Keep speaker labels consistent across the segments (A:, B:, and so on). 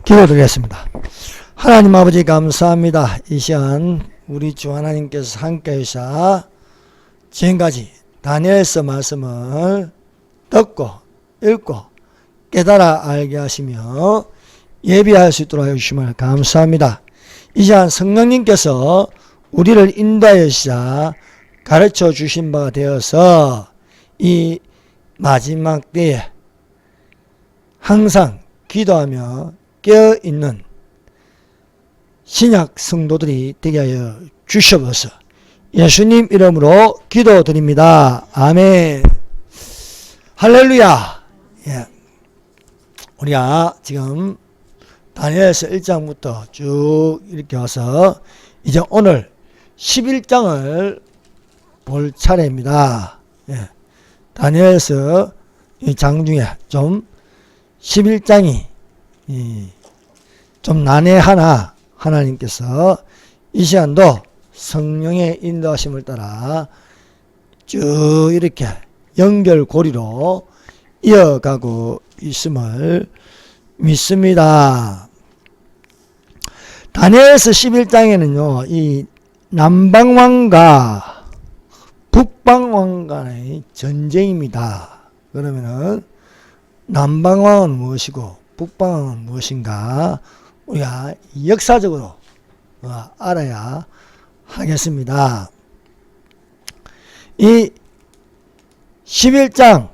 A: 기도드리겠습니다. 하나님 아버지 감사합니다. 이 시간 우리 주 하나님께서 함께 하시사 지금까지 다니엘서 말씀을 듣고 읽고 깨달아 알게 하시며 예비할 수 있도록 해주심을 감사합니다. 이 시간 성령님께서 우리를 인도하시사 가르쳐 주신 바가 되어서 이 마지막 때에 항상 기도하며 깨어있는 신약 성도들이 되게 하여 주시옵소서. 예수님 이름으로 기도드립니다. 아멘. 할렐루야. 예. 우리가 지금 다니엘서 1장부터 쭉 이렇게 와서 이제 오늘 11장을 볼 차례입니다. 예. 다니엘서 이 장 중에 좀 11장이 좀 난해하나 하나님께서 이 시간도 성령의 인도하심을 따라 쭉 이렇게 연결고리로 이어가고 있음을 믿습니다. 다니엘서 11장에는요, 이 남방왕과 북방왕 간의 전쟁입니다. 그러면은 남방왕은 무엇이고 북방왕은 무엇인가 우리가 역사적으로 알아야 하겠습니다. 이 11장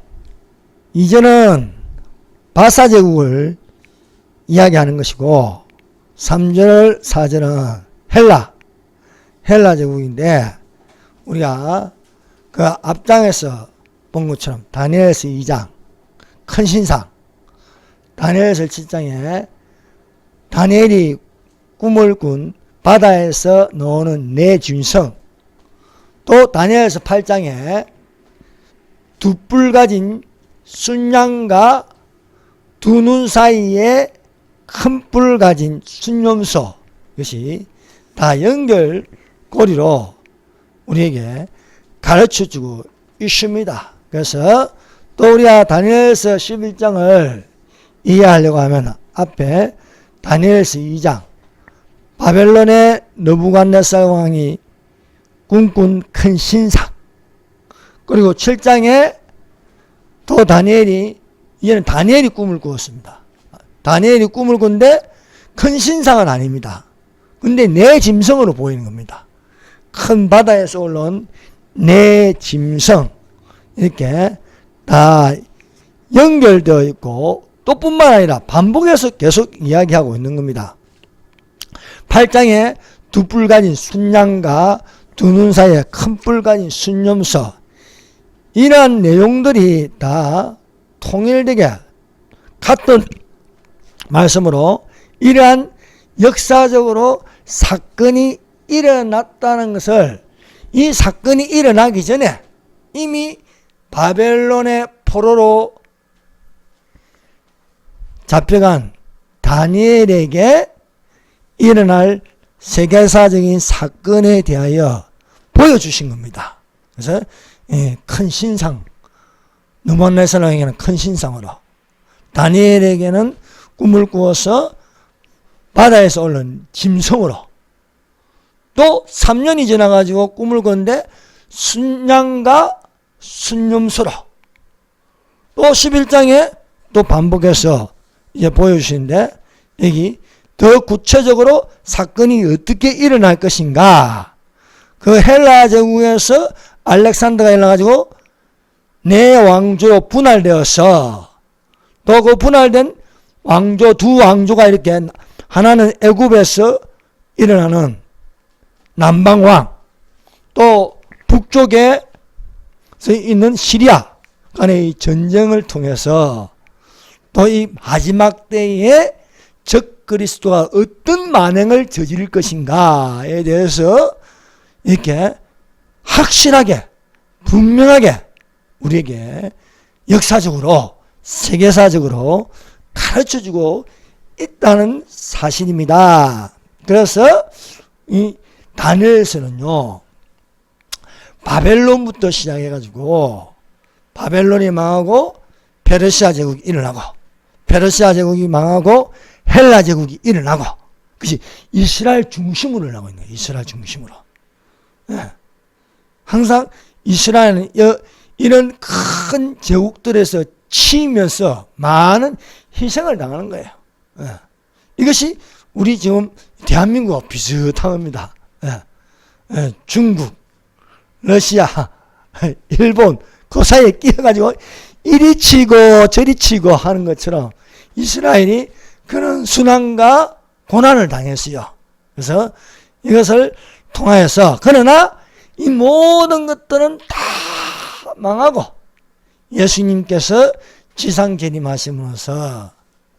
A: 이제는 바사 제국을 이야기하는 것이고 3절 4절은 헬라 제국인데 우리가 그 앞장에서 본 것처럼 다니엘서 2장 큰 신상, 다니엘서 7장에 다니엘이 꿈을 꾼 바다에서 나오는 네 짐승, 또 다니엘서 8장에 두 뿔 가진 순양과 두 눈 사이에 큰 뿔 가진 순념소, 이것이 다 연결고리로 우리에게 가르쳐주고 있습니다. 그래서 또 우리가 다니엘서 11장을 이해하려고 하면 앞에 다니엘서 2장 바벨론의 느부갓네살 왕이 꿈꾼 큰 신상, 그리고 7장에 또 이제는 다니엘이 꿈을 꾸었습니다. 다니엘이 꿈을 꾼데 큰 신상은 아닙니다. 근데 네 짐승으로 보이는 겁니다. 큰 바다에서 올라온 네 짐승, 이렇게 다 연결되어 있고 또 뿐만 아니라 반복해서 계속 이야기하고 있는 겁니다. 8장에 두 뿔 가진 순양과 두 눈 사이에 큰 뿔 가진 순념소, 이러한 내용들이 다 통일되게 같은 말씀으로 이러한 역사적으로 사건이 일어났다는 것을, 이 사건이 일어나기 전에 이미 바벨론의 포로로 잡혀간 다니엘에게 일어날 세계사적인 사건에 대하여 보여주신 겁니다. 그래서 큰 신상, 느부갓네살 왕에게는 큰 신상으로, 다니엘에게는 꿈을 꾸어서 바다에서 올라온 짐승으로, 또 3년이 지나가지고 꿈을 꿨는데 순양과 순념소로, 또 11장에 또 반복해서 이제 보여주시는데, 여기 더 구체적으로 사건이 어떻게 일어날 것인가, 그 헬라 제국에서 알렉산더가 일어나가지고 네 왕조로 분할되어서, 또 그 분할된 왕조, 두 왕조가 이렇게, 하나는 애굽에서 일어나는 남방왕, 또 북쪽에 있는 시리아 간의 전쟁을 통해서 또 이 마지막 때에 적 그리스도가 어떤 만행을 저지를 것인가에 대해서 이렇게 확실하게 분명하게 우리에게 역사적으로 세계사적으로 가르쳐주고 있다는 사실입니다. 그래서 이 다니엘서는요, 바벨론부터 시작해가지고 바벨론이 망하고 페르시아 제국이 일어나고, 페르시아 제국이 망하고 헬라 제국이 일어나고, 그것이 이스라엘 중심으로 일어나고 있는 거예요. 이스라엘 중심으로. 예. 항상 이스라엘은 이런 큰 제국들에서 치면서 많은 희생을 당하는 거예요. 예. 이것이 우리 지금 대한민국과 비슷한 겁니다. 예. 예. 중국, 러시아, 일본 그 사이에 끼어가지고 이리 치고 저리 치고 하는 것처럼 이스라엘이 그런 순환과 고난을 당했어요. 그래서 이것을 통하여서, 그러나 이 모든 것들은 다 망하고 예수님께서 지상 재림하심으로써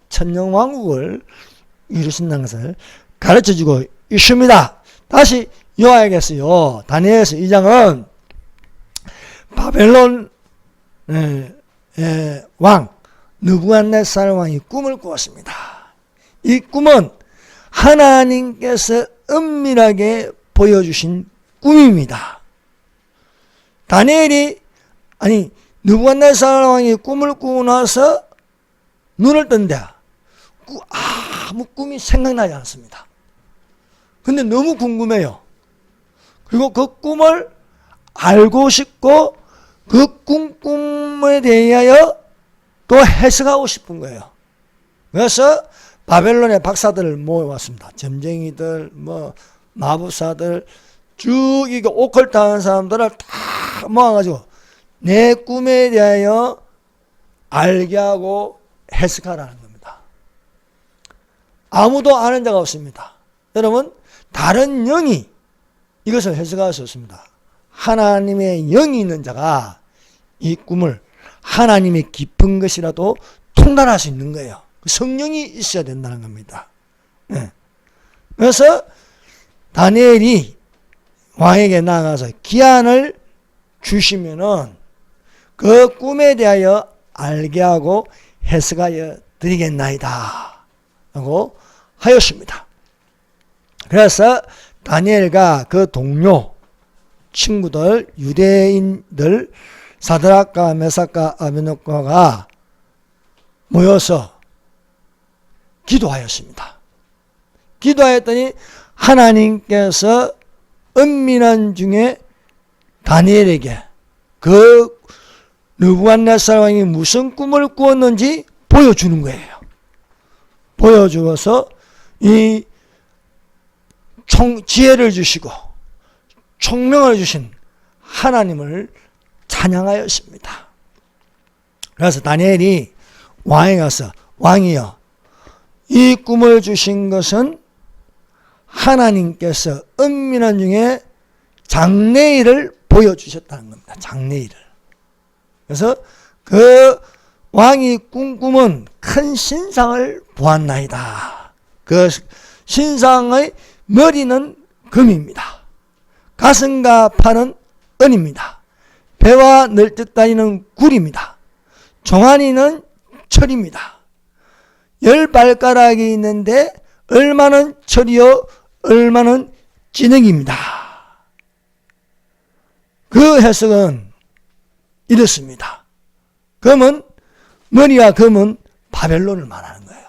A: 천년왕국을 이루신다는 것을 가르쳐주고 있습니다. 다시 요하야겠어요. 다니엘서 2장은 바벨론 왕 느부갓네살 왕이 꿈을 꾸었습니다. 이 꿈은 하나님께서 은밀하게 보여주신 꿈입니다. 느부갓네살 왕이 꿈을 꾸고 나서 눈을 뜬데 아무 꿈이 생각나지 않습니다. 근데 너무 궁금해요. 그리고 그 꿈을 알고 싶고 그 꿈에 대하여 또 해석하고 싶은 거예요. 그래서 바벨론의 박사들을 모아왔습니다. 점쟁이들, 마법사들, 쭉 이거 오컬트 하는 사람들을 다 모아가지고 내 꿈에 대하여 알게 하고 해석하라는 겁니다. 아무도 아는 자가 없습니다. 여러분, 다른 영이 이것을 해석할 수 없습니다. 하나님의 영이 있는 자가 이 꿈을 하나님의 깊은 것이라도 통달할 수 있는 거예요. 성령이 있어야 된다는 겁니다. 네. 그래서 다니엘이 왕에게 나아가서 기한을 주시면은 그 꿈에 대하여 알게 하고 해석하여 드리겠나이다 하고 하였습니다. 그래서 다니엘과 그 동료 친구들, 유대인들, 사드락과 메삭과 아벤노고가 모여서 기도하였습니다. 기도하였더니 하나님께서 은밀한 중에 다니엘에게 그 느부갓네살 왕이 무슨 꿈을 꾸었는지 보여주는 거예요. 보여주어서 이 지혜를 주시고 총명을 주신 하나님을 찬양하였습니다. 그래서 다니엘이 왕에 가서, 왕이여, 이 꿈을 주신 것은 하나님께서 은밀한 중에 장래일을 보여주셨다는 겁니다. 장래일을. 그래서 그 왕이 꿈꾸면 큰 신상을 보았나이다. 그 신상의 머리는 금입니다. 가슴과 팔은 은입니다. 배와 널찍다리는 굴입니다. 종아리는 철입니다. 10발가락이 있는데 얼마는 철이요 얼마는 진흙입니다. 그 해석은 이렇습니다. 머리와 금은 바벨론을 말하는 거예요.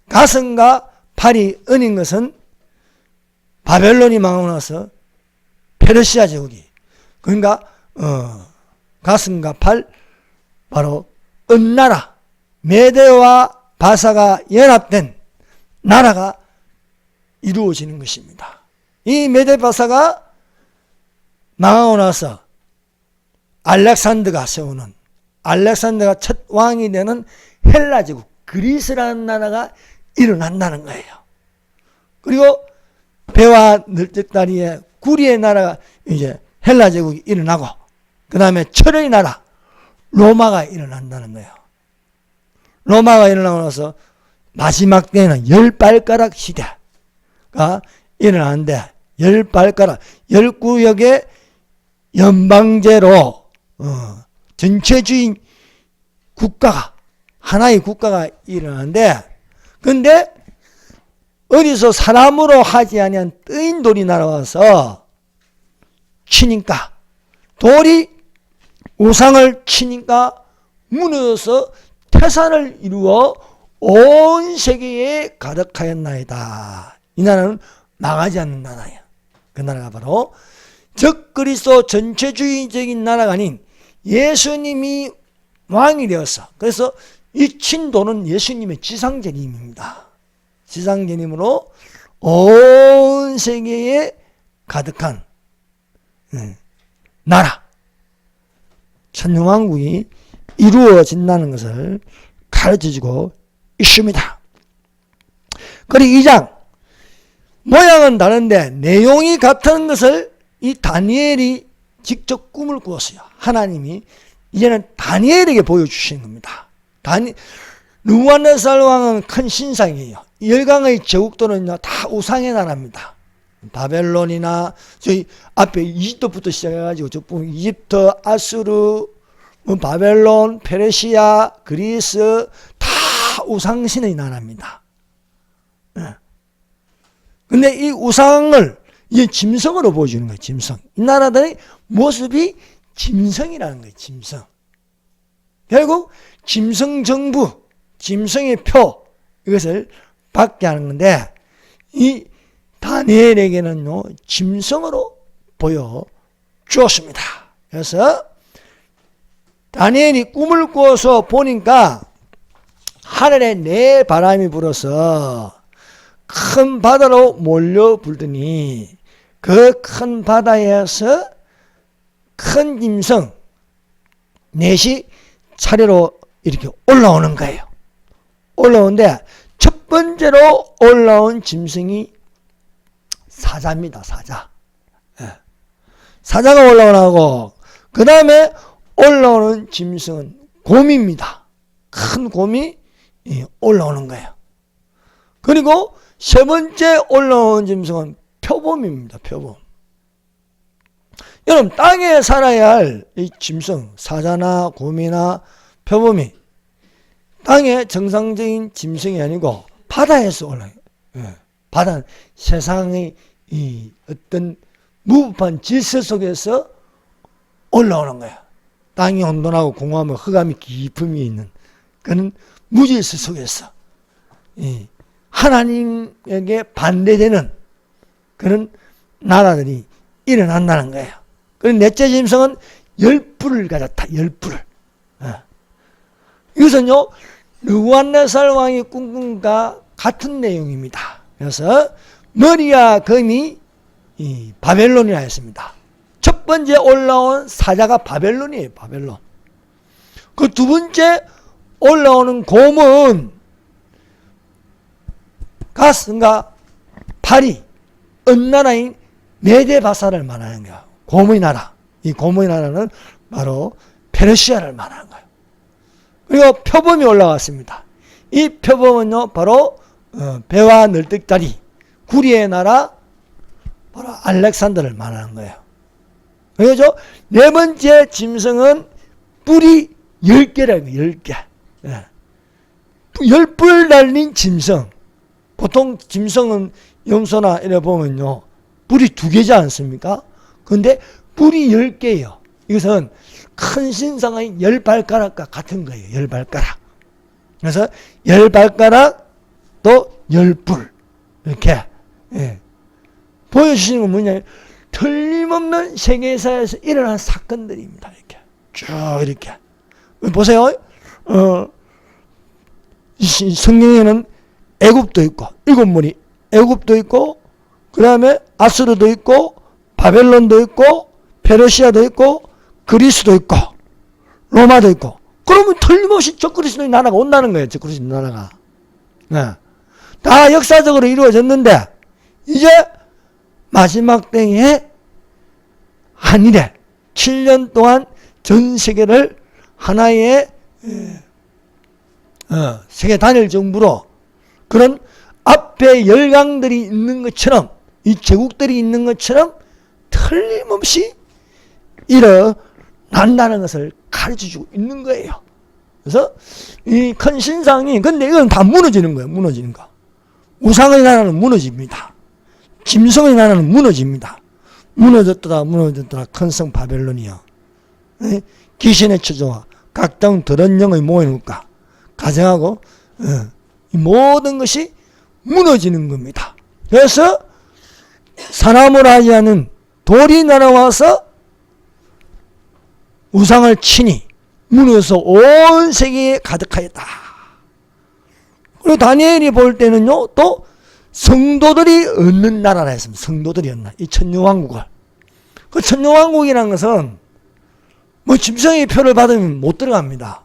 A: 가슴과 팔이 은인 것은 바벨론이 망하고 나서 페르시아 제국이, 그러니까 가슴과 팔, 바로 은나라, 메대와 바사가 연합된 나라가 이루어지는 것입니다. 이 메대 바사가 망하고 나서 알렉산더가 첫 왕이 되는 헬라 제국, 그리스라는 나라가 일어난다는 거예요. 그리고 배와 널찍다리의 구리의 나라가 이제 헬라 제국이 일어나고, 그 다음에 철의 나라 로마가 일어난다는 거예요. 로마가 일어나고 나서 마지막 때는 10발가락 시대가 일어나는데, 10발가락 10구역의 연방제로 전체주의 국가가, 하나의 국가가 일어나는데, 근데 어디서 사람으로 하지 아니한 뜨인 돌이 날아와서 치니까, 돌이 우상을 치니까 무너져서 태산을 이루어 온 세계에 가득하였나이다. 이 나라는 망하지 않는 나라예요. 그 나라가 바로 적그리스도 전체주의적인 나라가 아닌 예수님이 왕이 되었어. 그래서 이 친도는 예수님의 지상재림입니다. 지상재림으로 온 세계에 가득한 나라, 천년왕국이 이루어진다는 것을 가르쳐주고 있습니다. 그리고 2장 모양은 다른데 내용이 같은 것을 이 다니엘이 직접 꿈을 꾸었어요. 하나님이 이제는 다니엘에게 보여주시는 겁니다. 느부갓네살 왕은 큰 신상이에요. 열강의 제국들은요 다 우상의 나라입니다. 바벨론이나 저희 앞에 이집트부터 시작해가지고 저 보면 이집트, 아수르, 바벨론, 페르시아, 그리스 다 우상신의 나라입니다. 근데 이 우상을 이제 짐승으로 보여주는 거예요. 짐승. 이 나라들의 모습이 짐승이라는 거예요. 짐승. 결국 짐승 정부, 짐승의 표 이것을 받게 하는 건데 이 다니엘에게는요 짐승으로 보여주었습니다. 그래서 다니엘이 꿈을 꾸어서 보니까 하늘에 네 바람이 불어서 큰 바다로 몰려불더니 그 큰 바다에서 큰 짐승 넷이 차례로 이렇게 올라오는 거예요. 올라오는데 첫 번째로 올라온 짐승이 사자입니다. 사자. 사자가 올라오고 그 다음에 올라오는 짐승은 곰입니다. 큰 곰이 올라오는 거예요. 그리고 세 번째 올라온 짐승은 표범입니다. 표범. 여러분 땅에 살아야 할 이 짐승, 사자나 곰이나 표범이 땅의 정상적인 짐승이 아니고 바다에서 올라요. 바다는 세상의 이 어떤 무법한 질서 속에서 올라오는 거야. 땅이 혼돈하고 공허하면 흑암이 깊음이 있는 그런 무질서 속에서 하나님에게 반대되는 그런 나라들이 일어난다는 거예요. 그리고 넷째 짐승은 열불을 가졌다. 열불을. 이것은요 느부갓네살 왕이 꿈꾼 것과 같은 내용입니다. 그래서 머리와 검이 바벨론이라 했습니다. 첫 번째 올라온 사자가 바벨론이에요. 바벨론. 그 두 번째 올라오는 곰은 가슴과 팔이 은나라인 메데바사를 말하는 거야. 곰의 나라. 이 곰의 나라는 바로 페르시아를 말하는 거예요. 그리고 표범이 올라왔습니다. 이 표범은요 바로 배와 널찍다리 구리의 나라 바로 알렉산더를 말하는 거예요. 그래서 네 번째 짐승은 뿔이 10개라는 거예요. 10개. 10뿔 달린 짐승. 보통 짐승은 염소나 이래 보면요 뿔이 2개지 않습니까? 그런데 뿔이 10개예요. 이것은 큰 신상의 10발가락과 같은 거예요. 10발가락. 그래서 10발가락 또 10뿔 이렇게 보여주시는 건 뭐냐면 틀림없는 세계사에서 일어난 사건들입니다. 이렇게 쭉 이렇게 보세요. 성경에는 애굽도 있고 7무리 애굽도 있고 그 다음에 아수르도 있고 바벨론도 있고 페르시아도 있고 그리스도 있고 로마도 있고 그러면 틀림없이 적그리스도의 나라가 온다는 거예요. 적그리스도 나라가. 다 역사적으로 이루어졌는데 이제 마지막 때에 한일에 7년 동안 전 세계를 하나의 세계 단일 정부로 그런 앞에 열강들이 있는 것처럼 이 제국들이 있는 것처럼 틀림없이 일어난다는 것을 가르쳐주고 있는 거예요. 그래서 이 큰 신상이 근데 이건 다 무너지는 거예요. 무너지는 거. 우상의 나라는 무너집니다. 짐승의 나라는 무너집니다. 무너졌더라 큰 성 바벨론이요. 귀신의 처조와 각종 더러운 영의 모여놓을까 가정하고 이 모든 것이 무너지는 겁니다. 그래서 사람으로 하지 않은 돌이 날아와서 우상을 치니 무너져서 온 세계에 가득하였다. 그리고 다니엘이 볼 때는요, 또 성도들이 얻는 나라라 했습니다. 성도들이 얻는 이 천년왕국을. 그 천년왕국이라는 것은 뭐 짐승의 표를 받으면 못 들어갑니다.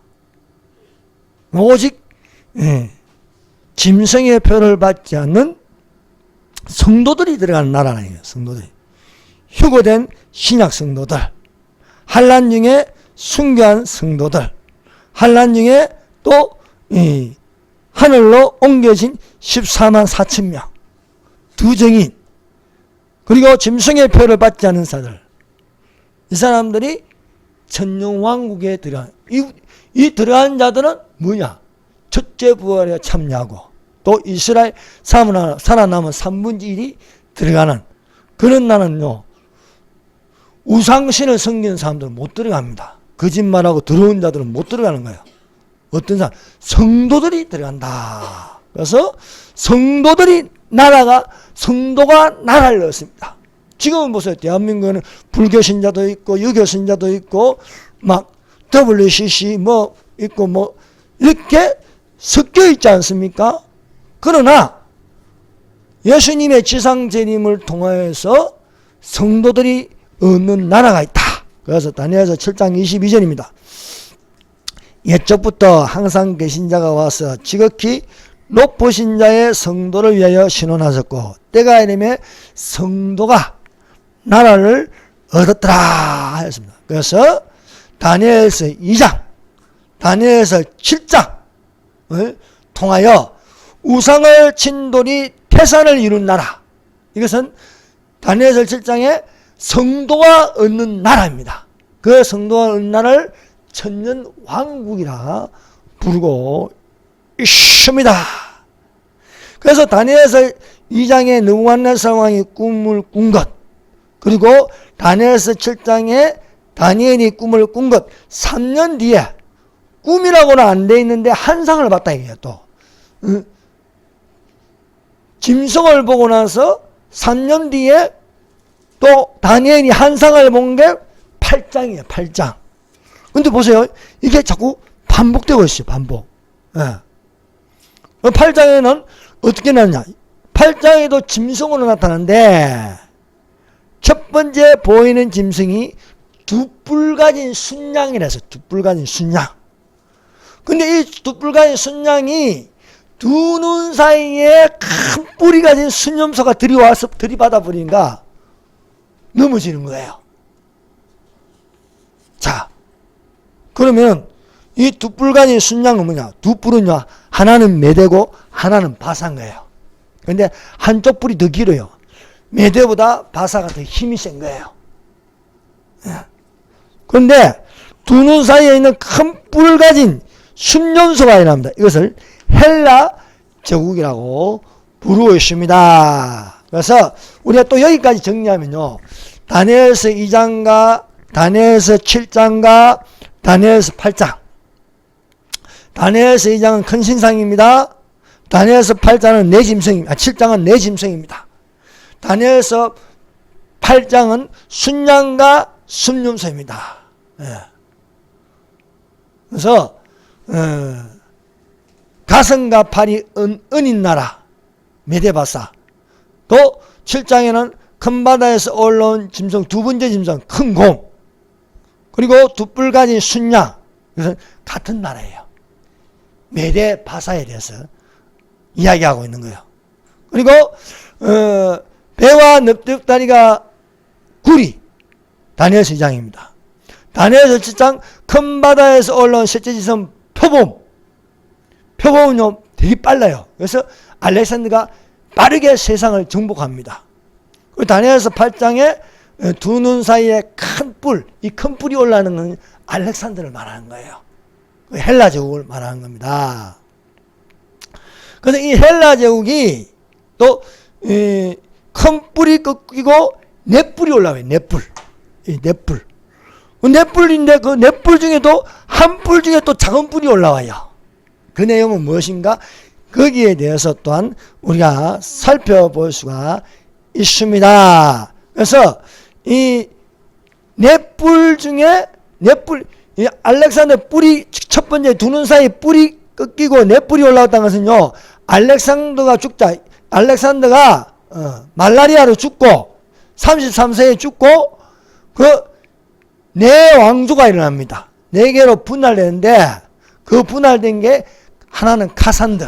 A: 오직 짐승의 표를 받지 않는 성도들이 들어가는 나라예요. 성도들이. 휴거된 신약 성도들, 환난 중에 순교한 성도들, 환난 중에 또 하늘로 옮겨진 14만 4천 명, 두 정인, 그리고 짐승의 표를 받지 않은 자들, 이 사람들이 천년왕국에 들어간, 이 들어간 자들은 뭐냐? 첫째 부활에 참여하고 또 이스라엘 살아남은 3분의 1이 들어가는 그런 나라는요, 우상신을 섬기는 사람들은 못 들어갑니다. 거짓말하고 들어온 자들은 못 들어가는 거예요. 어떤 사람? 성도들이 들어간다. 그래서 성도가 나라를 얻습니다. 지금은 보세요. 대한민국에는 불교 신자도 있고 유교 신자도 있고 막 WCC 뭐 있고 뭐 이렇게 섞여 있지 않습니까? 그러나 예수님의 지상재림을 통하여서 성도들이 얻는 나라가 있다. 그래서 다니엘서 7장 22절입니다. 옛적부터 항상 계신 자가 와서 지극히 높으신 자의 성도를 위하여 신원하셨고 때가 이르매 성도가 나라를 얻었더라 하였습니다. 그래서 다니엘서 2장, 다니엘서 7장을 통하여 우상을 친 돌이 태산을 이룬 나라, 이것은 다니엘서 7장에 성도가 얻는 나라입니다. 그 성도가 얻는 나라를 천년왕국이라 부르고 있습니다. 그래서 다니엘서 2장에 느부갓네살 왕이 꿈을 꾼 것, 그리고 다니엘서 7장에 다니엘이 꿈을 꾼 것 3년 뒤에 꿈이라고는 안 돼 있는데 한상을 봤다 이게요. 또 짐승을 보고 나서 3년 뒤에 또 다니엘이 한상을 본 게 8장이에요. 8장. 근데 보세요. 이게 자꾸 반복되고 있어요. 반복. 8장에는 어떻게 나느냐. 8장에도 짐승으로 나타나는데 첫 번째 보이는 짐승이 두 뿔 가진 순양이라서 두 뿔 가진 순양. 근데 이 두 뿔 가진 순양이 두 눈 사이에 큰 뿔이 가진 순염소가 들이와서 들이받아 버리니까 넘어지는 거예요. 자, 그러면 이 두 뿔 가진 순양은 뭐냐? 두 뿔은요, 하나는 매대고 하나는 바사인 거예요. 근데 한쪽 뿔이 더 길어요. 매대보다 바사가 더 힘이 센 거예요. 그런데 두 눈 사이에 있는 큰 뿔을 가진 순염소가 일어납니다. 이것을 헬라 제국이라고 부르고 있습니다. 그래서 우리가 또 여기까지 정리하면요, 다니엘서 2장과 다니엘서 7장과 다니엘서 8장, 다니엘서 2장은 큰 신상입니다. 다니엘서 8장은 네 짐승입니다. 7장은 네 짐승입니다. 다니엘서 8장은 순양과 순염소입니다. 그래서 가슴과 팔이 은인 나라 메데바사, 또 7장에는 큰 바다에서 올라온 짐승, 두 번째 짐승 큰 곰, 그리고 두 뿔 가진 순양, 이것은 같은 나라예요. 메데바사에 대해서 이야기하고 있는 거예요. 그리고 배와 넓적다리가 구리, 다니엘서 2장입니다. 다니엘서 7장 큰 바다에서 올라온 셋째 짐승 표범은요 되게 빨라요. 그래서 알렉산더가 빠르게 세상을 정복합니다. 다니엘서 8장에 두 눈 사이에 큰 뿔, 이 큰 뿔이 올라오는 건 알렉산더를 말하는 거예요. 헬라 제국을 말하는 겁니다. 그래서 이 헬라 제국이 또 큰 뿔이 꺾이고 네 뿔이 올라와요. 네 뿔. 이 네 뿔. 네 뿔인데 그 네 뿔 중에도 한 뿔 중에 또 작은 뿔이 올라와요. 그 내용은 무엇인가? 거기에 대해서 또한 우리가 살펴볼 수가 있습니다. 그래서 이 넷뿔 중에 이 알렉산더 뿔이 첫 번째 두 눈 사이 뿔이 꺾이고 넷뿔이 올라왔다는 것은요, 알렉산더가 말라리아로 죽고 33세에 죽고 그 네 왕조가 일어납니다. 네 개로 분할되는데 그 분할된 게 하나는 카산드,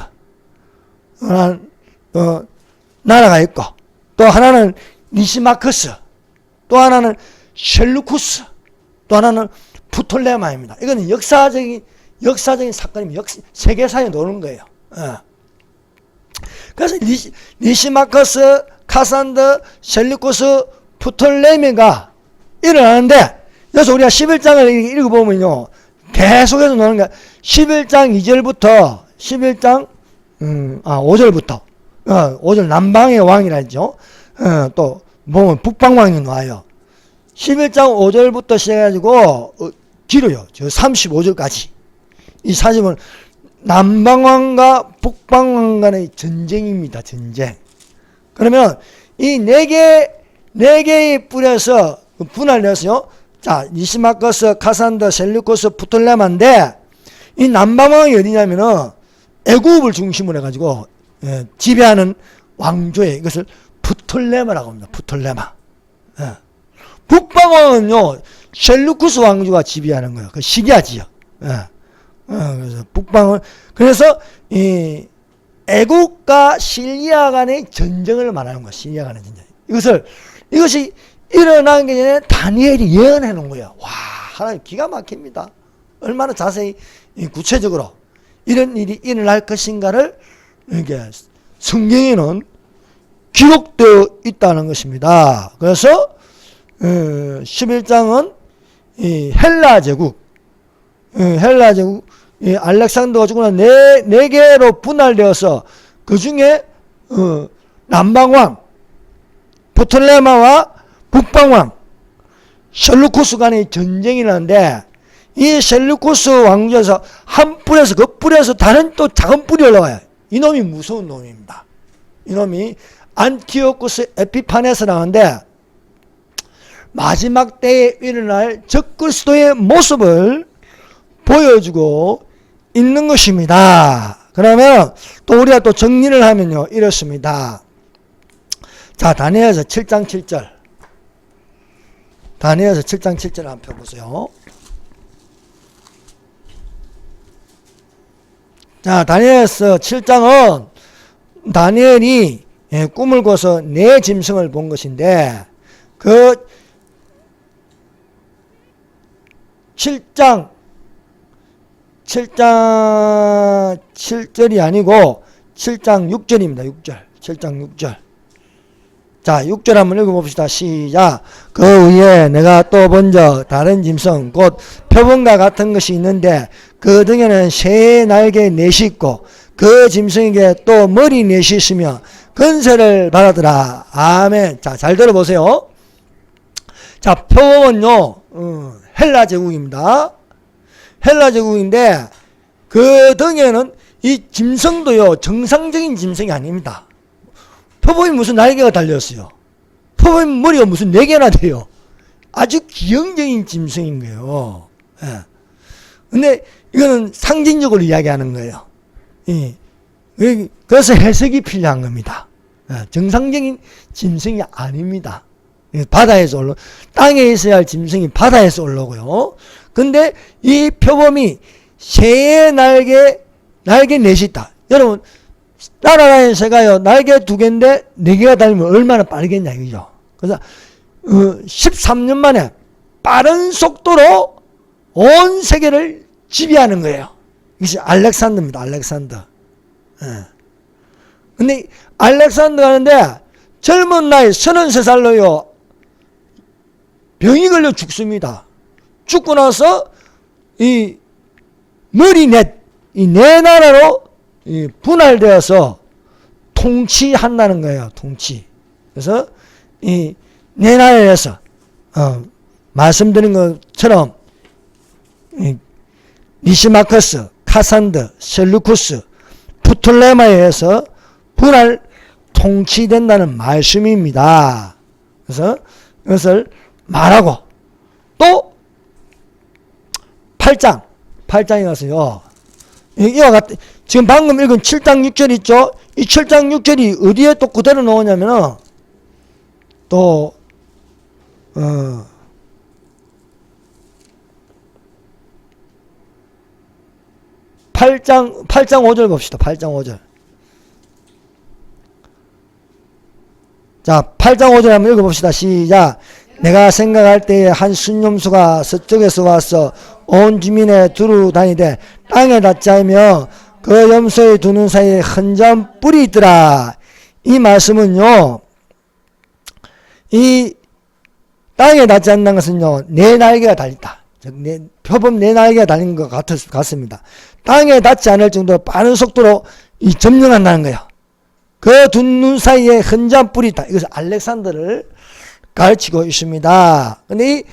A: 하나는 나라가 있고, 또 하나는 니시마크스, 또 하나는 셀루쿠스, 또 하나는 프톨레마입니다. 이거는 역사적인 사건입니다. 세계사에 노는 거예요. 그래서 니시마크스, 카산드, 셀루쿠스, 프톨레미가 일어나는데, 그래서 우리가 11장을 읽어보면요, 계속해서 노는 거야. 11장 2절부터 11장 5절부터 5절 남방의 왕이라 했죠. 또 보면 북방왕이 나와요. 11장 5절부터 시작해가지고 길어요. 저 35절까지. 이 사실은 남방왕과 북방왕 간의 전쟁입니다. 전쟁. 그러면 이 네 개의 뿔에서 분할되었어요. 자, 니시마커스, 카산더, 셀루코스, 프톨레마인데 이 남방왕이 어디냐면은 애굽을 중심으로 해가지고 지배하는 왕조에 이것을 프톨레마라고 합니다. 프톨레마. 북방왕은요, 셀루쿠스 왕조가 지배하는 거예요. 그 시기하지요. 그래서 북방은, 그래서 이 애굽과 시리아 간의 전쟁을 말하는 거예요. 시리아 간의 전쟁. 이것이 일어나기 전에 다니엘이 예언해 놓은 거예요. 와, 하나님 기가 막힙니다. 얼마나 자세히 구체적으로 이런 일이 일어날 것인가를 이렇게 성경에는 기록되어 있다는 것입니다. 그래서 11장은 이 헬라 제국, 알렉산더가 죽고 난 네 개로 분할되어서 그 중에 남방왕 프톨레마와 북방왕 셀루쿠스 간의 전쟁이 나는데, 이 셀루쿠스 왕조에서 한 뿔에서 그 뿔에서 다른 또 작은 뿔이 올라와요. 이놈이 무서운 놈입니다. 이놈이 안티오쿠스 에피파네스 나오는데 마지막 때에 일어날 적그리스도의 모습을 보여주고 있는 것입니다. 그러면 또 우리가 또 정리를 하면요, 이렇습니다. 자, 다니엘서 7장 7절. 다니엘서 7장 7절 한번 펴보세요. 자, 다니엘서 7장은 다니엘이 꿈을 꿔서 네 짐승을 본 것인데, 그 7장 7절이 아니고 7장 6절입니다. 6절. 7장 6절. 자, 6절 한번 읽어봅시다. 시작. 그 위에 내가 또 본적 다른 짐승 곧 표범과 같은 것이 있는데 그 등에는 새의 날개 넷이 있고 그 짐승에게 또 머리 넷이 있으며 권세를 받았더라. 아멘. 자, 잘 들어보세요. 자, 표범은요, 헬라 제국입니다. 헬라 제국인데 그 등에는 이 짐승도요, 정상적인 짐승이 아닙니다. 표범이 무슨 날개가 달렸어요. 표범이 머리가 무슨 4개나 돼요. 아주 기형적인 짐승인 거예요. 예. 근데 이거는 상징적으로 이야기하는 거예요. 예. 그래서 해석이 필요한 겁니다. 예. 정상적인 짐승이 아닙니다. 바다에서 올라, 땅에 있어야 할 짐승이 바다에서 올라오고요. 근데 이 표범이 새의 날개 넷이 있다. 여러분, 날아가는 새가요, 날개 2개인데 4개가 달리면 얼마나 빠르겠냐, 이거죠. 그래서 13년 만에 빠른 속도로 온 세계를 지배하는 거예요. 이것이 알렉산더입니다. 알렉산더. 근데 알렉산더 하는데 젊은 나이 33살로요 병이 걸려 죽습니다. 죽고 나서 이 머리 이 네 나라로 분할되어서 통치한다는 거예요. 통치. 그래서 이 네 나라에서 말씀드린 것처럼 니시마커스, 카산드, 셀루쿠스, 프톨레마에 의해서 분할 통치된다는 말씀입니다. 그래서 이것을 말하고 또 8장에 가서요. 이와 같은 지금 방금 읽은 7장 6절 있죠? 이 7장 6절이 어디에 또 그대로 나오냐면은 또 8장 5절 봅시다. 8장 5절. 자, 8장 5절 한번 읽어봅시다. 시작. 내가 생각할 때에 한 순념수가 서쪽에서 와서 온 주민에 두루 다니되 땅에 닿지 않으며 그 염소에 두는 사이에 흔전 뿔이 있더라. 이 말씀은요, 이 땅에 닿지 않는 것은요, 내 날개가 달렸다. 표범 내 날개가 달린 것 같습니다. 땅에 닿지 않을 정도로 빠른 속도로 점령한다는 거예요. 그 두 눈 사이에 흔전 뿔이 있다. 이것은 알렉산더를 가르치고 있습니다. 근데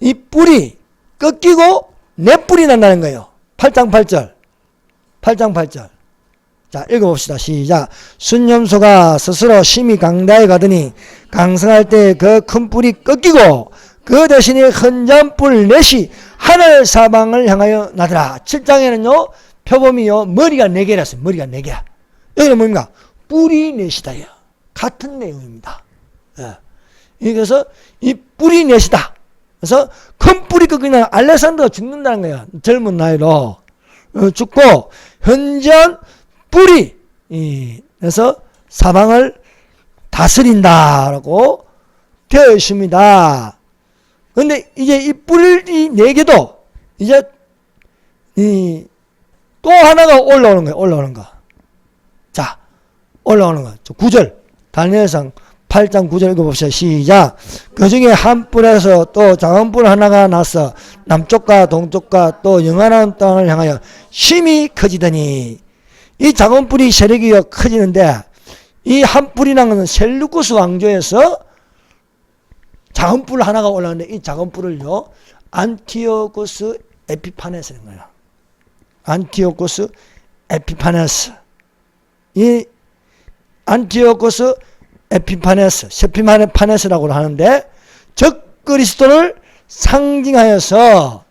A: 이 뿔이 꺾이고 내 뿔이 난다는 거예요. 8장 8절. 자, 읽어봅시다. 시작. 순념소가 스스로 심히 강다해 가더니 강성할 때 그 큰 뿔이 꺾이고 그 대신에 흔전 뿔 넷이 하늘 사방을 향하여 나더라. 7장에는요, 표범이요, 머리가 4개라서 머리가 4개야. 여기는 뭡니까? 뿔이 넷이다요. 같은 내용입니다. 예. 그래서 이 뿔이 넷이다. 그래서 큰 뿔이 꺾이면 알렉산더가 죽는다는 거예요. 젊은 나이로 죽고 현전 뿔이 그래서 사방을 다스린다라고 되어 있습니다. 그런데 이제 이 뿔이 4개도 이제 또 하나가 올라오는 거. 자, 올라오는 거. 9절. 다니엘상 8장 9절 읽어봅시다. 시작. 그 중에 한 뿔에서 또 작은 뿔 하나가 나서 남쪽과 동쪽과 또 영원한 땅을 향하여 심히 커지더니, 이 작은 뿔이 세력이 커지는데 이 한 뿔이라는 것은 셀루쿠스 왕조에서 작은 뿔 하나가 올라오는데 이 작은 뿔을요, 안티오코스 에피파네스라는 거예요. 안티오코스 에피파네스. 이 안티오코스 에피파네스, 세피파네스라고 하는데 적 그리스도를 상징하여서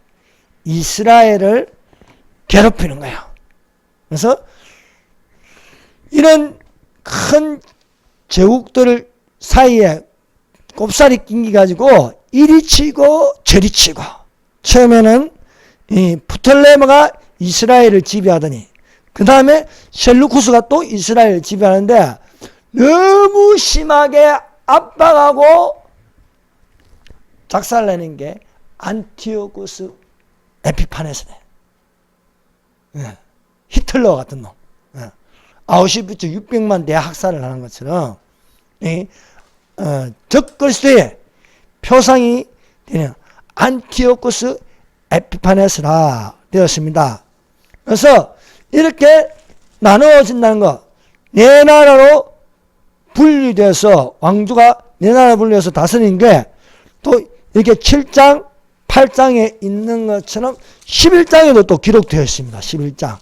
A: 이스라엘을 괴롭히는 거예요. 그래서 이런 큰 제국들 사이에 꼽살이 낀게 가지고 이리 치고 저리 치고, 처음에는 이 프톨레마가 이스라엘을 지배하더니 그 다음에 셀루쿠스가 또 이스라엘을 지배하는데 너무 심하게 압박하고 작살내는 게 안티오코스 에피파네스네. 예. 히틀러 같은 놈. 예. 아우슈비츠 600만 대 학살을 하는 것처럼 적 그리스도의 표상이 되는 안티오코스 에피파네스라 되었습니다. 그래서 이렇게 나누어진다는 거, 네 나라로 분리돼서 왕조가 네 나라 분리해서 다스리는 게 또 이렇게 7장 8장에 있는 것처럼 11장에도 또 기록되어 있습니다. 11장.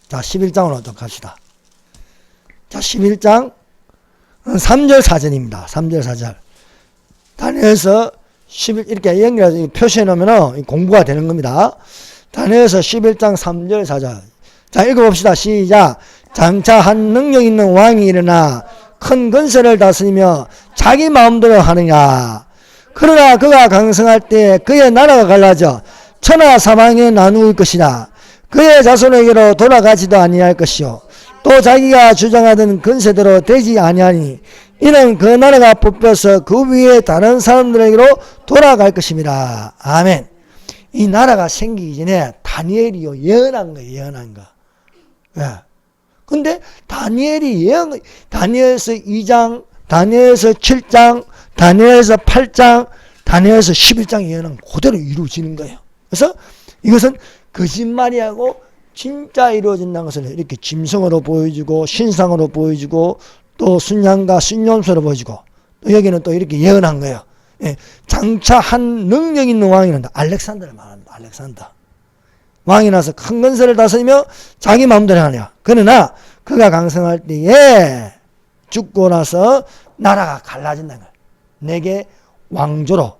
A: 자, 11장으로 좀 갑시다. 자, 11장 3절 4절입니다. 3절 4절. 다니엘서 11 이렇게 연결해서 표시해 놓으면 공부가 되는 겁니다. 다니엘서 11장 3절 4절. 자, 읽어봅시다. 시작. 장차 한 능력 있는 왕이 일어나 큰 건설을 다스리며 자기 마음대로 하느냐. 그러나 그가 강성할 때 그의 나라가 갈라져 천하 사방에 나누일 것이다. 그의 자손에게로 돌아가지도 아니할 것이요, 또 자기가 주장하던 건세대로 되지 아니하니 이는 그 나라가 뽑혀서 그 위에 다른 사람들에게로 돌아갈 것입니다. 아멘. 이 나라가 생기기 전에 다니엘이요 예언한 거예요. 예언한 거. 예. 근데 다니엘이 다니엘서 2장, 다니엘서 7장, 다니엘서 8장, 다니엘서 11장 예언은 그대로 이루어지는 거예요. 그래서 이것은 거짓말이하고 진짜 이루어진다는 것을 이렇게 짐승으로 보여주고 신상으로 보여주고 또 순양과 순념소로 보여주고, 또 여기는 또 이렇게 예언한 거예요. 예. 장차 한 능력 있는 왕이 난다. 알렉산더를 말합니다. 알렉산더. 왕이 나서 큰 건설을 다스리며 자기 마음대로 하냐. 그러나 그가 강성할 때에 죽고 나서 나라가 갈라진다는 거예요. 내게 왕조로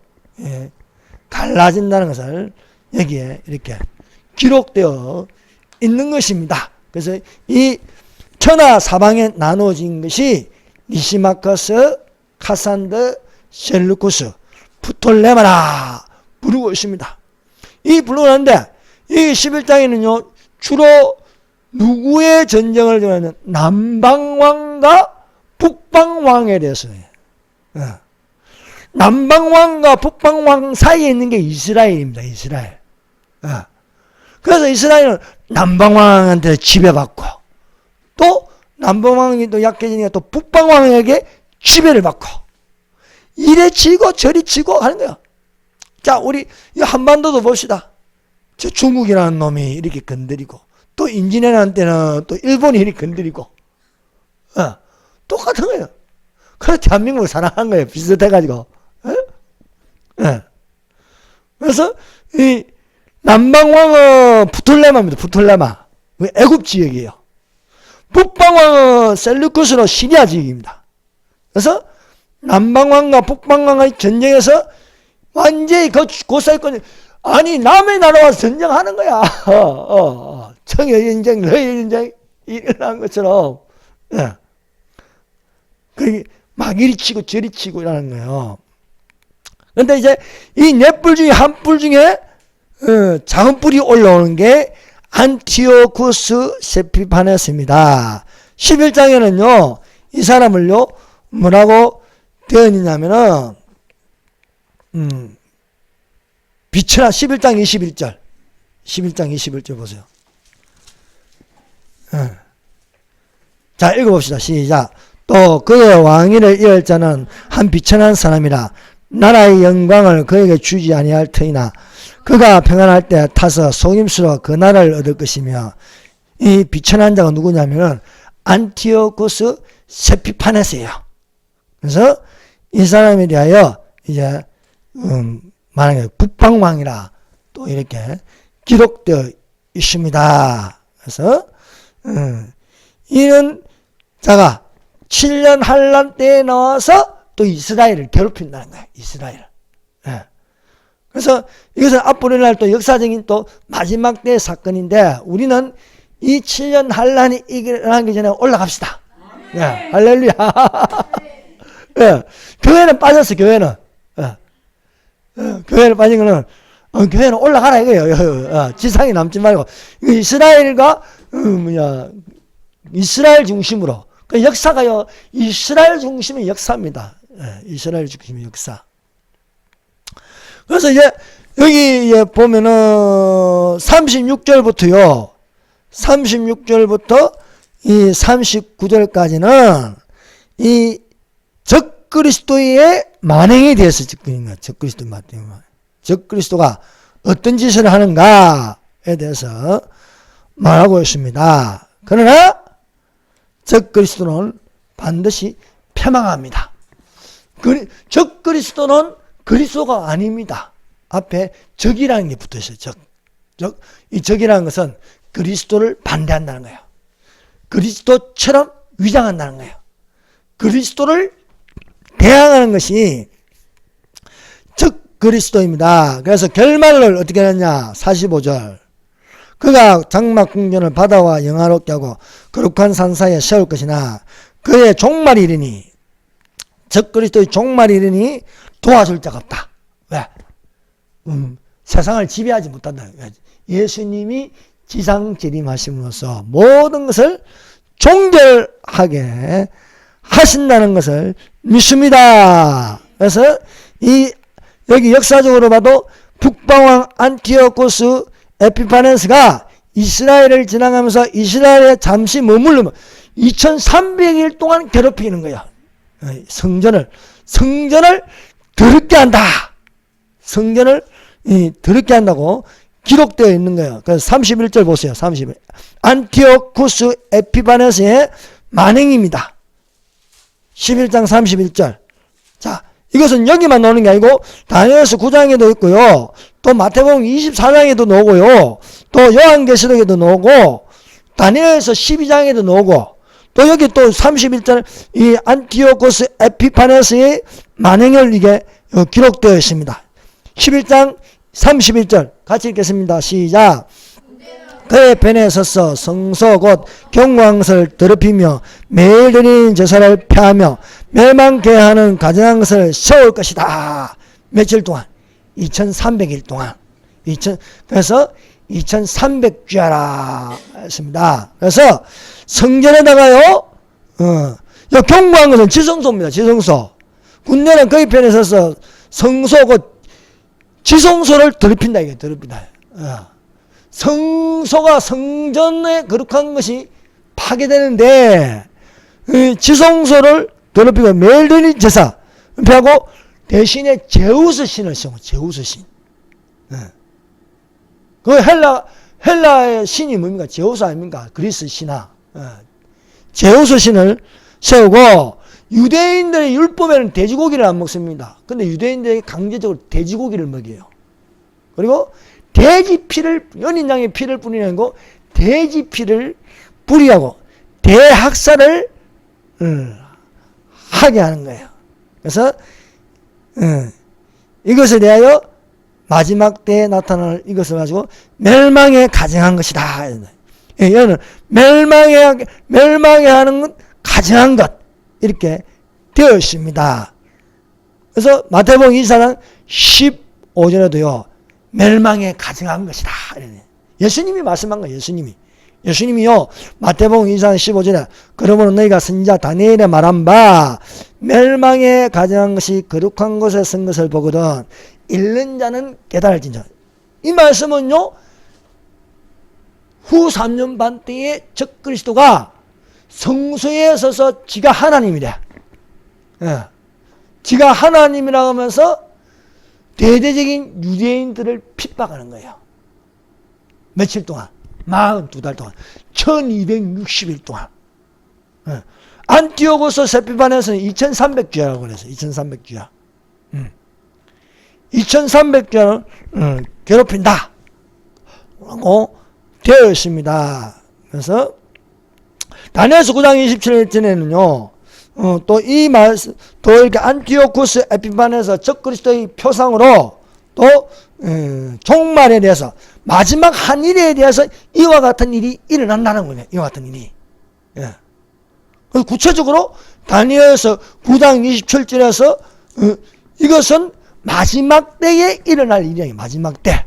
A: 갈라진다는 것을 여기에 이렇게 기록되어 있는 것입니다. 그래서 이 천하 사방에 나누어진 것이 니시마커스, 카산드, 셀루쿠스, 프톨레마라 부르고 있습니다. 이 부르고 있는데 이 11장에는요 주로 누구의 전쟁을 정하는 남방왕과 북방왕에 대해서 남방왕과 북방왕 사이에 있는 게 이스라엘입니다. 이스라엘. 그래서 이스라엘은 남방왕한테 지배받고 또 남방왕이 또 약해지니까 또 북방왕에게 지배를 받고 이래 치고 저리 치고 하는 거야. 자, 우리 이 한반도도 봅시다. 저 중국이라는 놈이 이렇게 건드리고 또 인진해라는 때는 또 일본이 이렇게 건드리고 똑같은 거예요. 그래서 대한민국을 사랑한 거예요. 비슷해가지고. 그래서 이 남방왕은 프톨레마입니다. 프톨레마. 애굽 지역이에요. 북방왕은 셀루쿠스로 시리아 지역입니다. 그래서 남방왕과 북방왕의 전쟁에서 완전히 고사했거든요. 아니 남의 나라 와서 전쟁하는 거야. 청의 전쟁, 너의 전쟁 일어난 것처럼 그 막 이리 치고 저리 치고 이러는 거예요. 그런데 이제 이 네 뿔 중에 한 뿔 중에 작은 뿔이 올라오는 게 안티오쿠스 세피파네스입니다. 11장에는요 이 사람을요 뭐라고 되어 있냐면은 비천한 11장 21절 11장 21절 보세요. 자 읽어봅시다. 시작. 또 그의 왕위를 이을 자는 한 비천한 사람이라 나라의 영광을 그에게 주지 아니할 터이나 그가 평안할 때 타서 속임수로 그 나라를 얻을 것이며 이 비천한 자가 누구냐면은 안티오쿠스 세피파네스예요. 그래서 이 사람에 대하여 이제 말하는 북방왕이라 또 이렇게 기록되어 있습니다. 그래서 이런 자가 7년 한란 때에 나와서 또 이스라엘을 괴롭힌다는 거예요. 이스라엘. 그래서 이것은 앞으로 일어날 또 역사적인 또 마지막 때의 사건인데 우리는 이 7년 한란이 일어나기 전에 올라갑시다. 할렐루야. 교회는 빠졌어. 교회는. 교회는 빠진 거는 교회는 올라가라 이거예요. 지상에 남지 말고 이스라엘과 이스라엘 중심으로 그 역사가요 이스라엘 중심의 역사입니다. 이스라엘 중심의 역사. 그래서 이제 여기 보면은 36절부터요 36절부터 이 39절까지는 이 적그리스도의 만행에 대해서 접근인 거예요. 적그리스도 만행. 적그리스도가 어떤 짓을 하는가에 대해서 말하고 있습니다. 그러나 적그리스도는 반드시 패망합니다. 적그리스도는 그리스도가 아닙니다. 앞에 적이라는 게 붙어 있어요. 이 적이라는 것은 그리스도를 반대한다는 거예요. 그리스도처럼 위장한다는 거예요. 그리스도를 대항하는 것이 적그리스도입니다. 그래서 결말을 어떻게 하느냐 45절 그가 장막 궁전을 바다와 영화롭게 하고 거룩한 산 사이에 세울 것이나 그의 종말이 이르니 적그리스도의 종말이 이르니 도와줄 자가 없다. 왜? 세상을 지배하지 못한다. 예수님이 지상재림하심으로써 모든 것을 종결하게 하신다는 것을 믿습니다. 그래서 여기 역사적으로 봐도 북방왕 안티오코스 에피파네스가 이스라엘을 지나가면서 이스라엘에 잠시 머물르면 2300일 동안 괴롭히는 거야. 성전을 더럽게 한다. 성전을 더럽게 한다고 기록되어 있는 거예요. 그래서 31절 보세요. 31. 안티오쿠스 에피파네스의 만행입니다. 11장 31절. 자, 이것은 여기만 나오는 게 아니고 다니엘서 9장에도 있고요. 또 마태복음 24장에도 나오고요. 또 요한계시록에도 나오고 다니엘서 12장에도 나오고 또 여기 또 31절 이 안티오코스 에피파네스의 만행을 이게 기록되어 있습니다. 11장 31절 같이 읽겠습니다. 시작. 그의 편에 서서 성소 곧 경광을 더럽히며 매일 드리는 제사를 폐하며 멸망케 하는 가증한 것을 세울 것이다. 며칠 동안? 2300일 동안. 그래서 2300주야라 했습니다. 그래서 성전에다가요 경고한 것은 지성소입니다. 지성소. 군대는 그의 편에 서서 성소 곧 지성소를 더럽힌다. 이게 더럽힌다. 성소가 성전에 거룩한 것이 파괴되는데 지성소를 더럽히고 매일 드리는 제사 하고 대신에 제우스 신을 세우고 제우스 신. 그 헬라의 신이 뭡니까? 제우스 아닙니까? 그리스 신화. 제우스 신을 세우고 유대인들의 율법에는 돼지고기를 안 먹습니다. 근데 유대인들이 강제적으로 돼지고기를 먹여요. 그리고 돼지 피를 연인 양의 피를 뿌리는 거 돼지 피를 뿌리하고 대학살을 하게 하는 거예요. 그래서 이것에 대하여 마지막 때에 나타날 이것을 가지고 멸망에 가증한 것이다. 이거는 멸망에 하는 것, 가증한 것 이렇게 되어 있습니다. 그래서 마태복음 24장 15절에도요. 멸망에 가증한 것이다. 예수님이 말씀한 거예요. 예수님이요. 마태복음 24장 15절에 그러므로 너희가 선지자 다니엘의 말한 바 멸망에 가증한 것이 거룩한 곳에 쓴 것을 보거든 읽는 자는 깨달을지니라. 이 말씀은요. 후 3년 반 때에 적그리스도가 성소에 서서 지가 하나님이래. 지가 하나님이라고 하면서 대대적인 유대인들을 핍박하는 거예요. 며칠 동안? 42달 동안. 1260일 동안. 안티오코스 세피반에서는 2300주야라고 그랬어요. 2300주야. 2300주야를 괴롭힌다. 라고 되어 있습니다. 그래서 다니엘서 9장 27절에는요. 또 이 말씀 또 이렇게 안티오코스 에피반에서 적그리스도의 표상으로 또 종말에 대해서 마지막 한 일에 대해서 이와 같은 일이 일어난다는 거예요. 이와 같은 일이. 구체적으로 다니엘서 9장 27절에서 이것은 마지막 때에 일어날 일이에요. 마지막 때.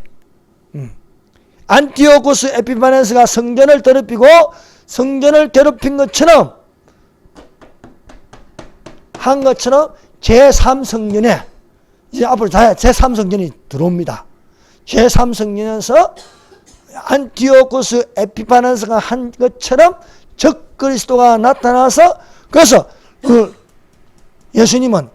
A: 안티오코스 에피파네스가 성전을 더럽히고 성전을 괴롭힌 것처럼 한 것처럼 제3성전에 이제 앞으로 제3성전이 들어옵니다. 제3성전에서 안티오코스 에피파네스가 한 것처럼 적그리스도가 나타나서 그래서 예수님은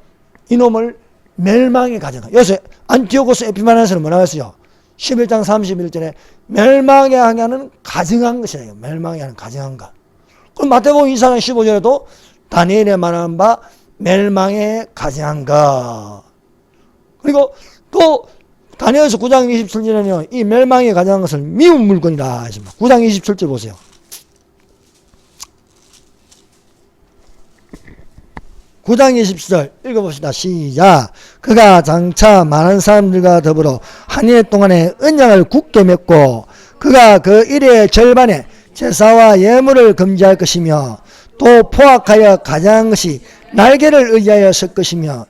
A: 이놈을 멸망에 가져가. 여기서 안티오코스 에피파네스는 뭐라고 했어요? 11장 31절에 멸망에 하는 가증한 것이라. 멸망에 하는 가증한 것. 그럼 마태복음 24장 15절에도 다니엘에 말하는 바 멸망에 가증한 것. 그리고 또 다니엘서 9장 27절에는요. 이 멸망에 가증한 것을 미운 물건이다 했습니다. 9장 27절 보세요. (9장 27절) 읽어봅시다. 시작. 그가 장차 많은 사람들과 더불어 한 일 동안에 언약을 굳게 맺고 그가 그 일의 절반에 제사와 예물을 금지할 것이며 또 포악하여 가장한 것이 날개를 의지하여 설 것이며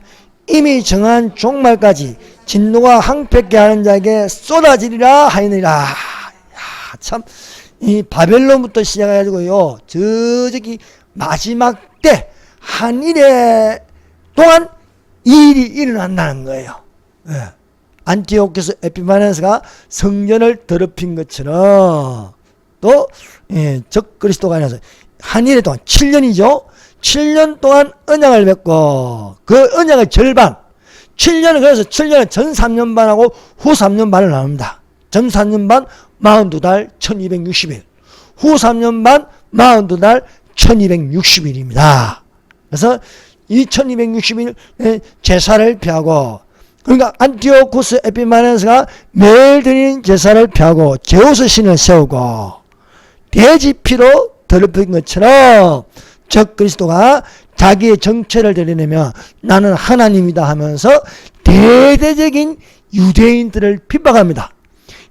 A: 이미 정한 종말까지 진노가 항폐케 하는 자에게 쏟아지리라 하느니라. 참 이 바벨론부터 시작해가지고요. 저기 마지막 때 한 일에 동안 이 일이 일어난다는 거예요. 안티오코스 에피파네스가 성전을 더럽힌 것처럼 또 적그리스도가 아니라서 한 일에 동안 7년이죠. 7년 동안 언약을 맺고 그 언약의 절반 7년은 그래서 7년은 전 3년 반하고 후 3년 반을 나눕니다. 전 3년 반 42달 1260일 후 3년 반 42달 1260일입니다. 그래서 이 1260일 제사를 피하고 그러니까 안티오쿠스 에피마네스가 매일 드리는 제사를 펴고 제우스 신을 세우고 돼지 피로 더럽힌 것처럼 적 그리스도가 자기의 정체를 드러내며 나는 하나님이다 하면서 대대적인 유대인들을 핍박합니다.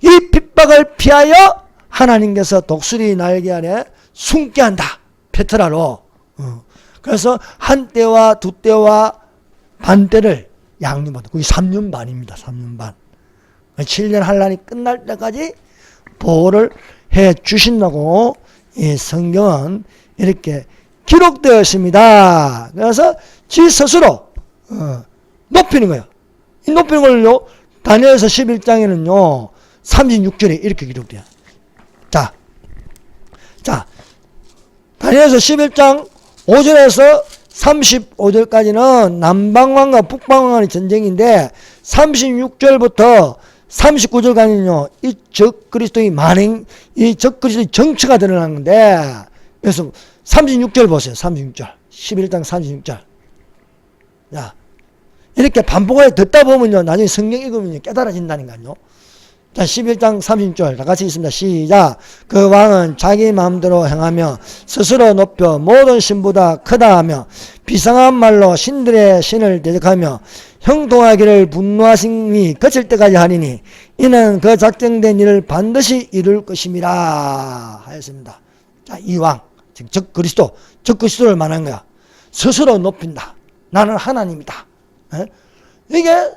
A: 이 핍박을 피하여 하나님께서 독수리 날개 아래 숨게 한다. 페트라로. 그래서 한 때와 두 때와 반 때를 양육받아. 그게 3년 반입니다. 3년 반. 7년 환란이 끝날 때까지 보호를 해 주신다고 이 성경은 이렇게 기록되어 있습니다. 그래서 지 스스로 높이는 거예요. 이 높이는 걸요, 다니엘서 11장에는요 36절에 이렇게 기록돼요. 자 다니엘서 11장 5절에서 35절까지는 남방왕과 북방왕의 전쟁인데 36절부터 39절까지는요 이 적그리스도의 만행, 이 적그리스도의 정치가 드러나는데, 그래서 36절 보세요. 36절 11장 36절. 자, 이렇게 반복하게 듣다 보면요 나중에 성경 읽으면 깨달아진다니까요. 자, 11장 36절 다 같이 있습니다. 시작. 그 왕은 자기 마음대로 행하며 스스로 높여 모든 신보다 크다 하며 비상한 말로 신들의 신을 대적하며 형통하기를 분노하심이 그칠 때까지 하리니 이는 그 작정된 일을 반드시 이룰 것임이라 하였습니다. 자, 이 왕, 즉 적그리스도를 말하는 거야. 스스로 높인다. 나는 하나님이다. 에? 이게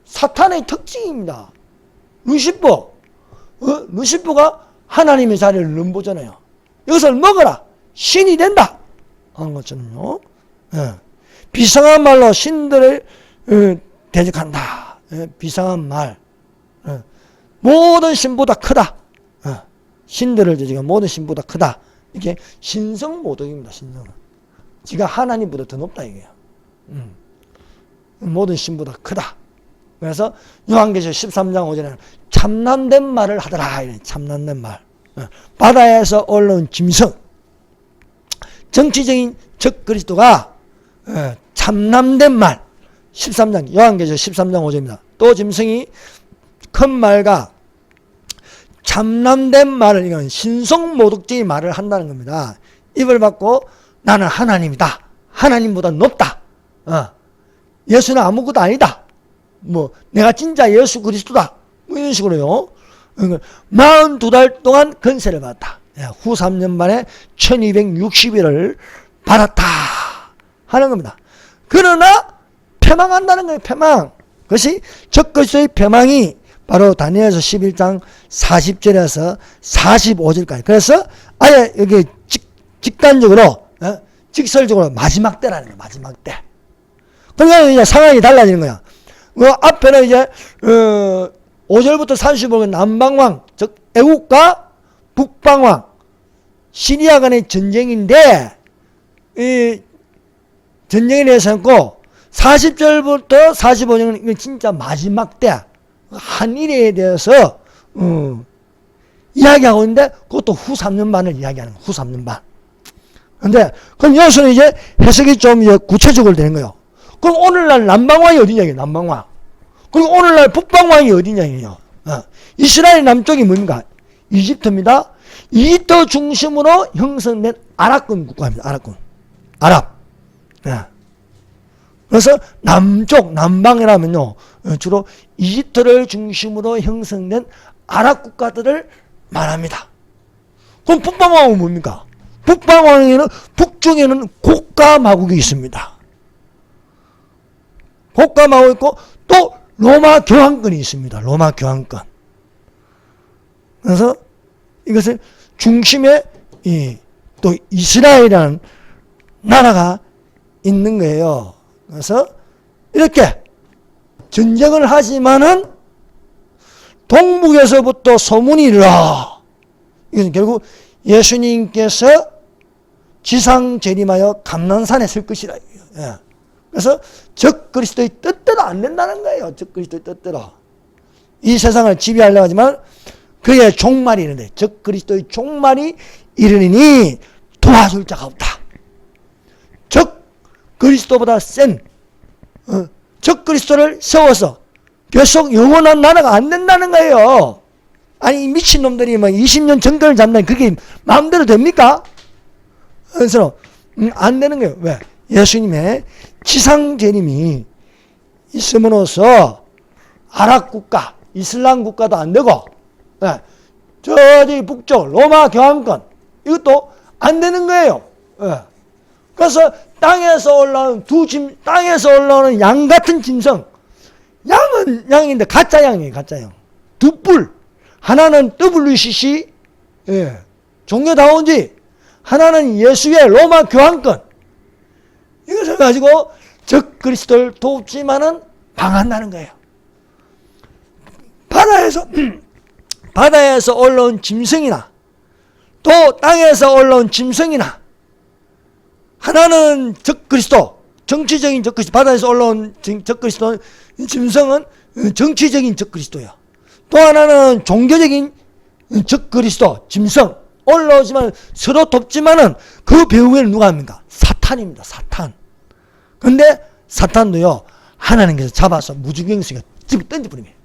A: 사탄의 특징입니다. 루시퍼가 하나님의 자리를 넘보잖아요. 이것을 먹어라. 신이 된다. 하는 것처럼요. 예. 비상한 말로 신들을 대적한다. 예. 비상한 말. 예. 모든 신보다 크다. 예. 신들을 대적한 모든 신보다 크다. 이게 신성모독입니다. 신성. 지가 하나님보다 더 높다 이게요. 모든 신보다 크다. 그래서 요한계시록 13장 5절에는 참남된 말을 하더라. 참남된 말. 바다에서 올라온 짐승. 정치적인 적그리스도가 참남된 말. 13장 요한계시록 13장 5절입니다. 또 짐승이 큰 말과 참남된 말을, 이건 신성모독적인 말을 한다는 겁니다. 입을 받고 나는 하나님이다. 하나님보다 높다. 예수는 아무것도 아니다. 내가 진짜 예수 그리스도다. 이런 식으로요. 42달 동안 건세를 받았다. 후 3년 만에 1260일을 받았다. 하는 겁니다. 그러나 패망한다는 거예요. 패망. 그것이 적그리스도의 패망이 바로 다니엘서 11장 40절에서 45절까지. 그래서 아예 여기 직단적으로, 직설적으로 마지막 때라는 거예요. 마지막 때. 그러니까 이제 상황이 달라지는 거야. 앞에는 이제 5절부터 35절 남방왕, 즉 애국과 북방왕, 시리아 간의 전쟁인데, 이 전쟁에 대해서 했고 40절부터 45절은 이건 진짜 마지막 때 한일에 대해서 이야기하고 있는데, 그것도 후 3년 반을 이야기하는 거예요. 후 3년 반. 근데 그럼 여기서는 이제 해석이 좀 이제 구체적으로 되는 거예요. 그럼 오늘날 남방왕이 어디냐, 남방왕. 그리고 오늘날 북방왕이 어디냐. 이스라엘 남쪽이 뭡니까? 이집트입니다. 이집트 중심으로 형성된 아랍권 국가입니다. 아랍. 그래서 남쪽, 남방이라면요, 주로 이집트를 중심으로 형성된 아랍 국가들을 말합니다. 그럼 북방왕은 뭡니까? 북방왕에는, 북쪽에는 고가 마국이 있습니다. 고가 마국이 있고, 또 로마 교황권이 있습니다. 로마 교황권. 그래서 이것을 중심에 또 이스라엘이라는 나라가 있는 거예요. 그래서 이렇게 전쟁을 하지만은 동북에서부터 소문이 일어나. 이것은 결국 예수님께서 지상 재림하여 감난산에 설 것이라. 예. 그래서 적그리스도의 뜻대로 안 된다는 거예요. 적그리스도의 뜻대로. 이 세상을 지배하려고 하지만 그의 종말이 있는데, 적그리스도의 종말이 이르니 도와줄 자가 없다. 적그리스도보다 센 적그리스도를 세워서 계속 영원한 나라가 안 된다는 거예요. 아니 미친놈들이 뭐 20년 정권을 잡는 그게 마음대로 됩니까? 그래서 안 되는 거예요. 왜? 예수님의 지상 재림이 있음으로써 아랍 국가, 이슬람 국가도 안 되고, 저기 북쪽 로마 교황권 이것도 안 되는 거예요. 그래서 땅에서 올라오는 땅에서 올라오는 양 같은 짐승, 양은 양인데 가짜 양이에요. 가짜 양. 두 뿔, 하나는 WCC 종교다운지, 하나는 예수의 로마 교황권. 이것을 가지고 적 그리스도를 돕지만은 방한다는 거예요. 바다에서 올라온 짐승이나 또 땅에서 올라온 짐승이나, 하나는 적 그리스도, 정치적인 적 그리스도, 바다에서 올라온 적 그리스도, 짐승은 정치적인 적 그리스도예요. 또 하나는 종교적인 적 그리스도, 짐승 올라오지만 서로 돕지만은 그 배후에는 누가 합니까? 사탄입니다. 사탄. 근데 사탄도요, 하나님께서 잡아서 무중경수가 집어 던져버립니다.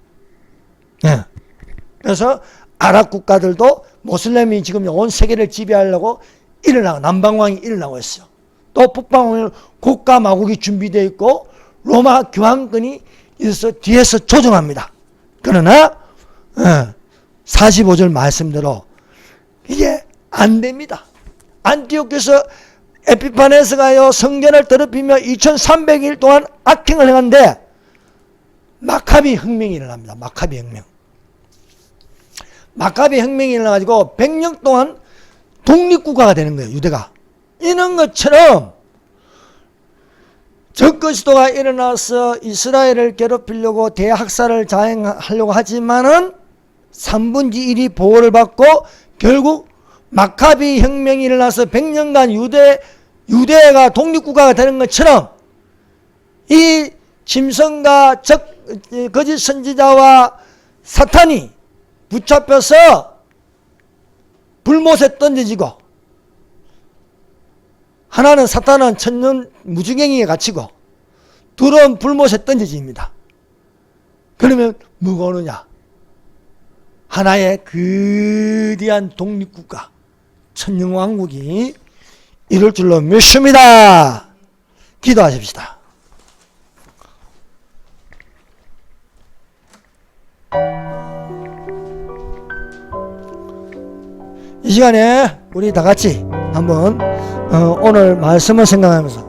A: 그래서 아랍 국가들도 모슬렘이 지금 온 세계를 지배하려고 일어나고, 남방왕이 일어나고 있어요. 또 북방왕은 국가 마국이 준비되어 있고 로마 교황권이 있어서 뒤에서 조종합니다. 그러나 45절 말씀대로 이게 안 됩니다. 안티오크에서 에피파네스가요 성전을 더럽히며 2300일 동안 악행을 행한데 마카비 혁명이 일어납니다. 마카비 혁명. 마카비 혁명이 일어나가지고 100년 동안 독립국가가 되는 거예요. 유대가. 이런 것처럼 적그리스도가 일어나서 이스라엘을 괴롭히려고 대학살을 자행하려고 하지만은 3분의 1이 보호를 받고 결국 마카비 혁명이 일어나서 100년간 유대가 독립국가가 되는 것처럼 이 짐승과 거짓 선지자와 사탄이 붙잡혀서 불못에 던져지고, 하나는 사탄은 천년 무지갱이에 갇히고 둘은 불못에 던져집니다. 그러면 뭐가 오느냐? 하나의 거대한 독립국가, 천년왕국이 이룰 줄로 믿습니다. 기도하십시다. 이 시간에 우리 다 같이 한번 오늘 말씀을 생각하면서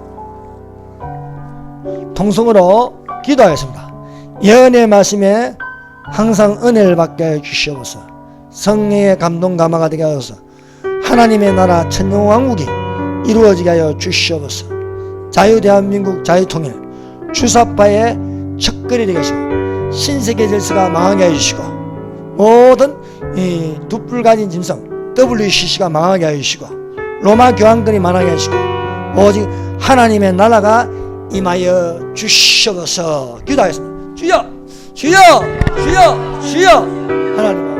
A: 통성으로 기도하겠습니다. 예언의 말씀에 항상 은혜를 받게 해 주시옵소서. 성령의 감동 감화가 되게 하소서. 하나님의 나라 천년왕국이 이루어지게 하여 주시옵소서. 자유대한민국 자유통일 주사파의 척결이 되게 하시고 신세계 질서가 망하게 해주시고 모든 이 두뿔 가진 짐승 WCC가 망하게 해주시고 로마 교황권이 망하게 해주시고 오직 하나님의 나라가 임하여 주시옵소서. 기도하겠습니다. 주여 주여 주여 주여. 하나님